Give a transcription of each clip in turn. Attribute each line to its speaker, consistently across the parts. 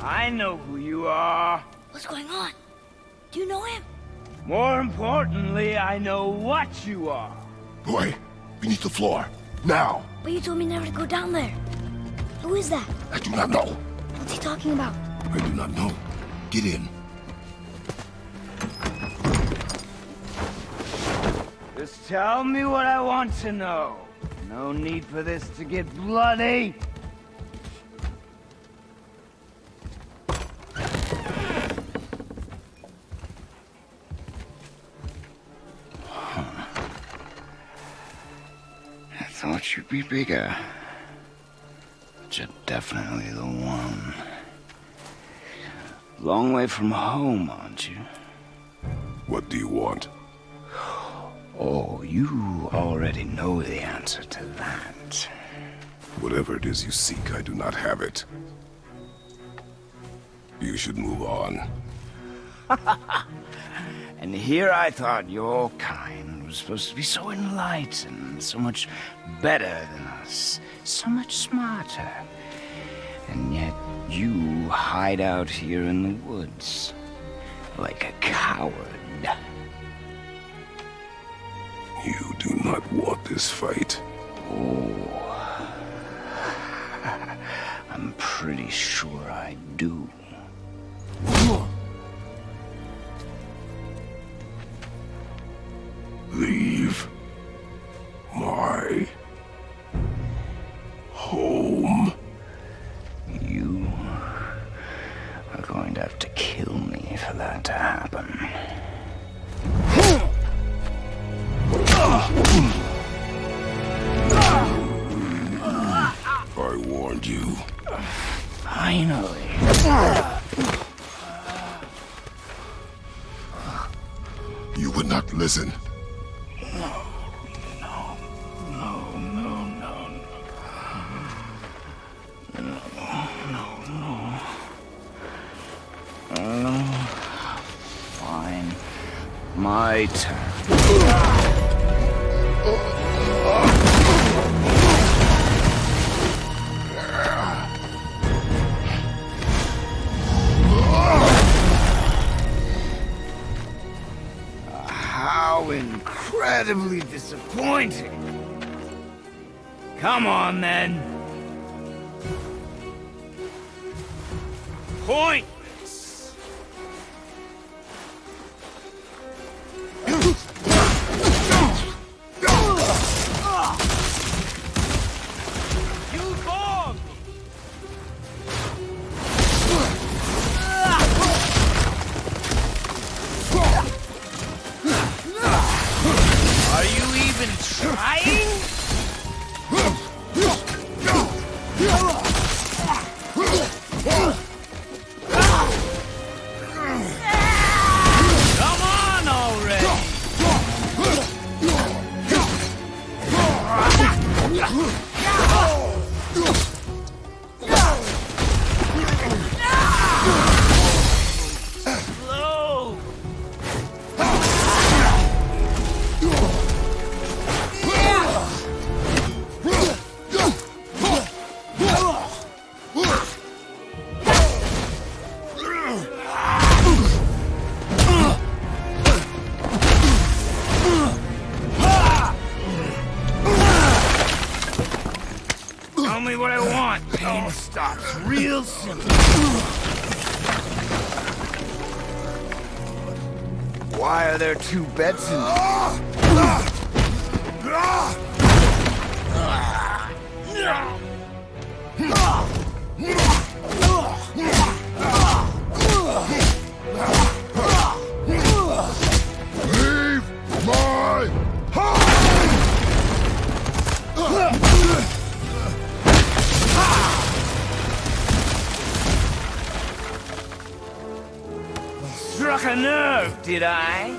Speaker 1: I know who you are.
Speaker 2: What's going on? Do you know him?
Speaker 1: More importantly, I know what you are.
Speaker 3: Boy, beneath the floor. Now!
Speaker 2: But you told me never to go down there. Who is that?
Speaker 3: I do not know.
Speaker 2: What's he talking about?
Speaker 3: I do not know. Get in.
Speaker 1: Just tell me what I want to know. No need for this to get bloody.
Speaker 4: I thought you'd be bigger. But you're definitely the one. Long way from home, aren't you?
Speaker 3: What do you want?
Speaker 4: Oh, you already know the answer to that.
Speaker 3: Whatever it is you seek, I do not have it. You should move on.
Speaker 4: And here I thought your kind was supposed to be so enlightened, so much better than us, so much smarter. And yet you hide out here in the woods, like a coward.
Speaker 3: You do not want this fight.
Speaker 4: Oh, I'm pretty sure I do.
Speaker 3: Leave my home.
Speaker 4: You are going to have to kill me for that to happen.
Speaker 3: I warned you.
Speaker 4: Finally.
Speaker 3: You would not listen.
Speaker 4: Fine. My turn.
Speaker 1: How incredibly disappointing. Come on, then. Pointless. You bog! Are you even trying? Come on already! Slow! Tell me what I want. Pain stops real simple. Why are there two beds in
Speaker 3: Leave my home!
Speaker 1: Struck a nerve, did I?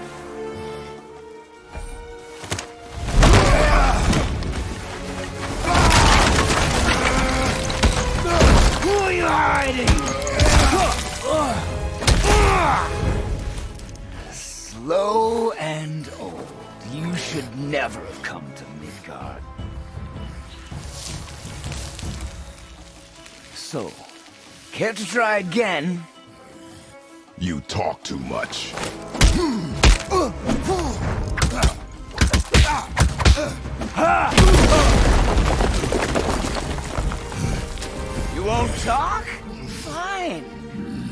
Speaker 1: Who are you hiding? Slow and old. You should never have come to Midgard. So,
Speaker 4: Care to try again?
Speaker 3: You talk too much.
Speaker 4: You won't talk? Fine.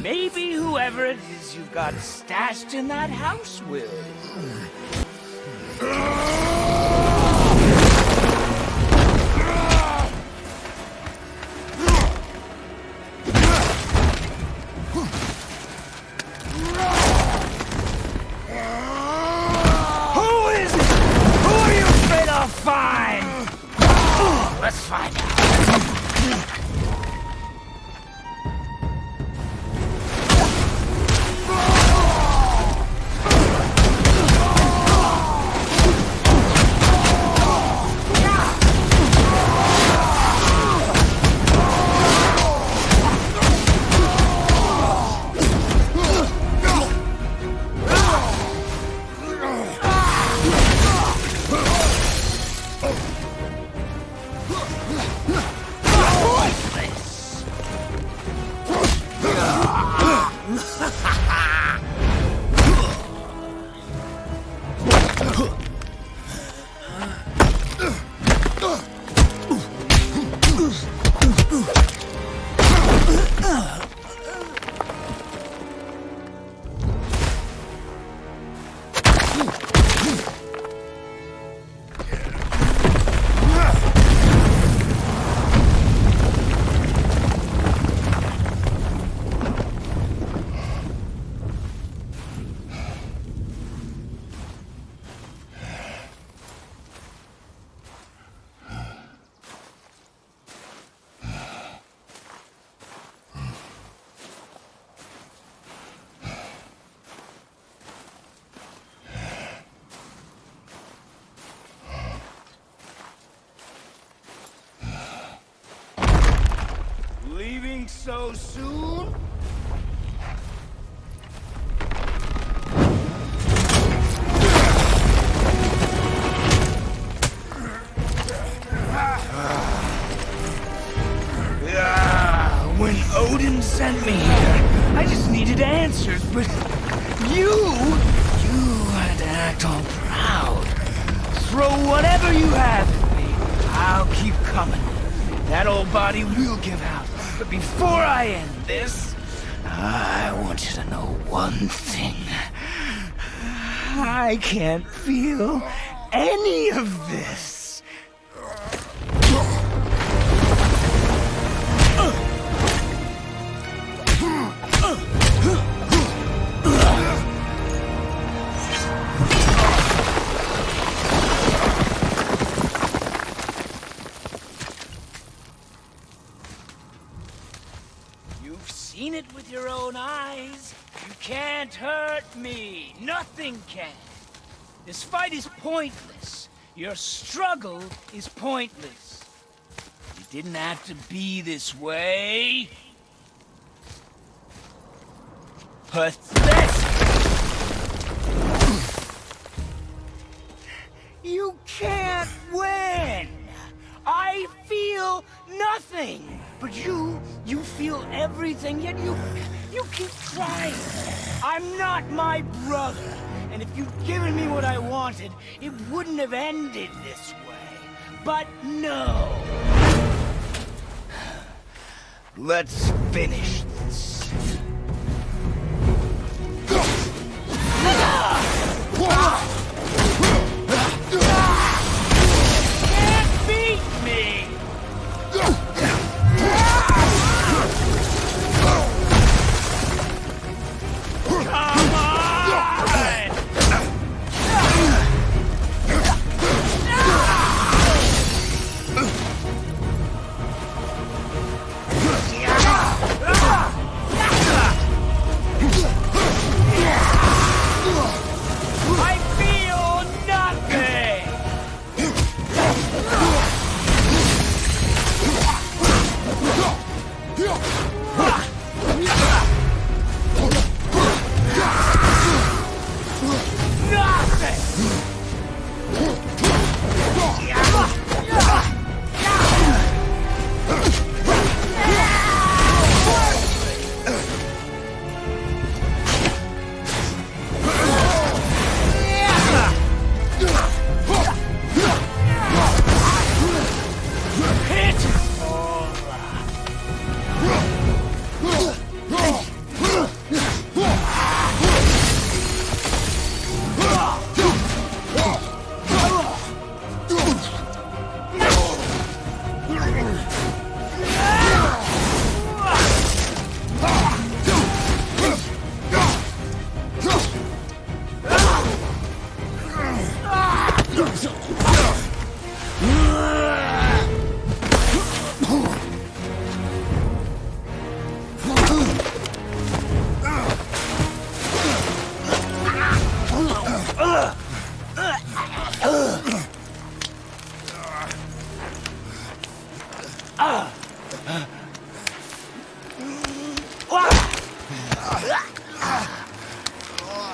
Speaker 4: Maybe whoever it is you've got stashed in that house will. Who is it? Who are you afraid I'll find? Let's find out. Leaving so soon? When Odin sent me here, I just needed answers, but you had to act all proud. Throw whatever you have at me. I'll keep coming. That old body will give out. But before I end this, I want you to know one thing. I can't feel any of this. You've seen it with your own eyes. You can't hurt me. Nothing can. This fight is pointless. Your struggle is pointless. It didn't have to be this way. Pathetic! You can't win! I feel nothing! But you feel everything, yet you keep trying. I'm not my brother, and if you'd given me what I wanted, it wouldn't have ended this way. But no! Let's finish this. Can't beat me! Come on!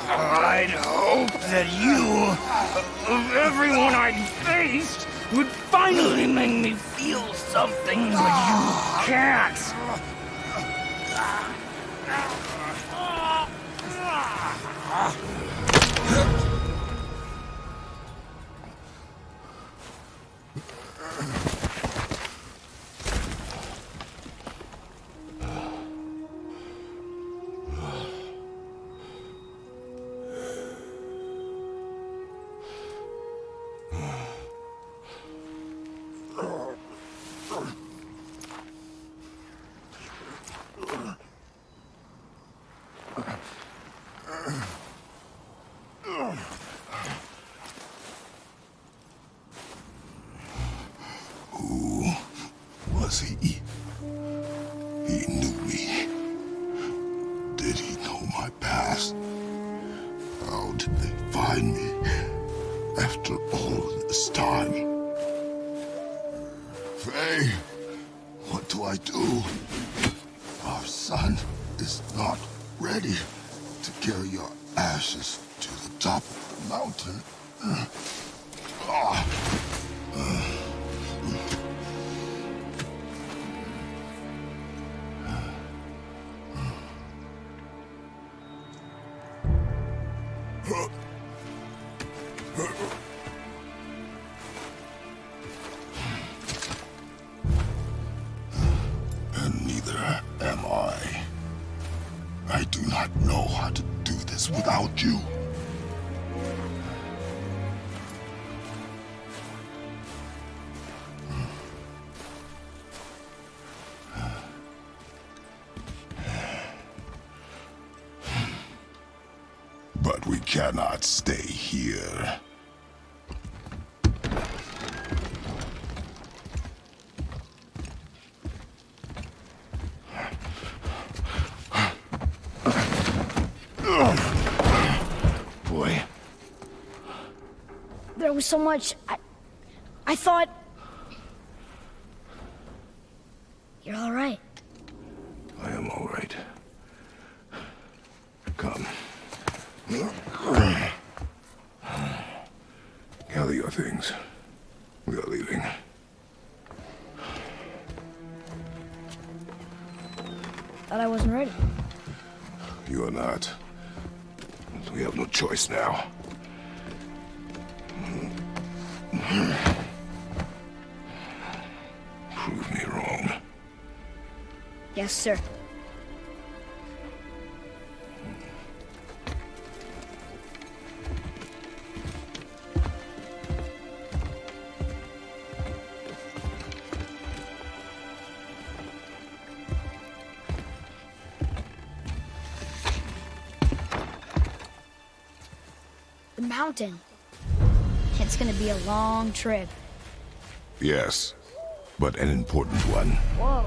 Speaker 4: I'd hope that you, of everyone I'd faced, would finally make me feel something, but you can't.
Speaker 3: Was he? He knew me. Did he know my past? How did they find me after all this time? Faye, what do I do? Our son is not ready to carry your ashes to the top of the mountain. And neither am I. I do not know how to do this without you. But we cannot stay here. Boy.
Speaker 2: There was so much. I thought. You're all right.
Speaker 3: I am all right. Come. Gather your things. We are leaving.
Speaker 2: Thought I wasn't ready.
Speaker 3: You are not. We have no choice now. Prove me wrong.
Speaker 2: Yes, sir. The mountain. It's gonna be a long trip.
Speaker 3: Yes, but an important one.
Speaker 2: Whoa.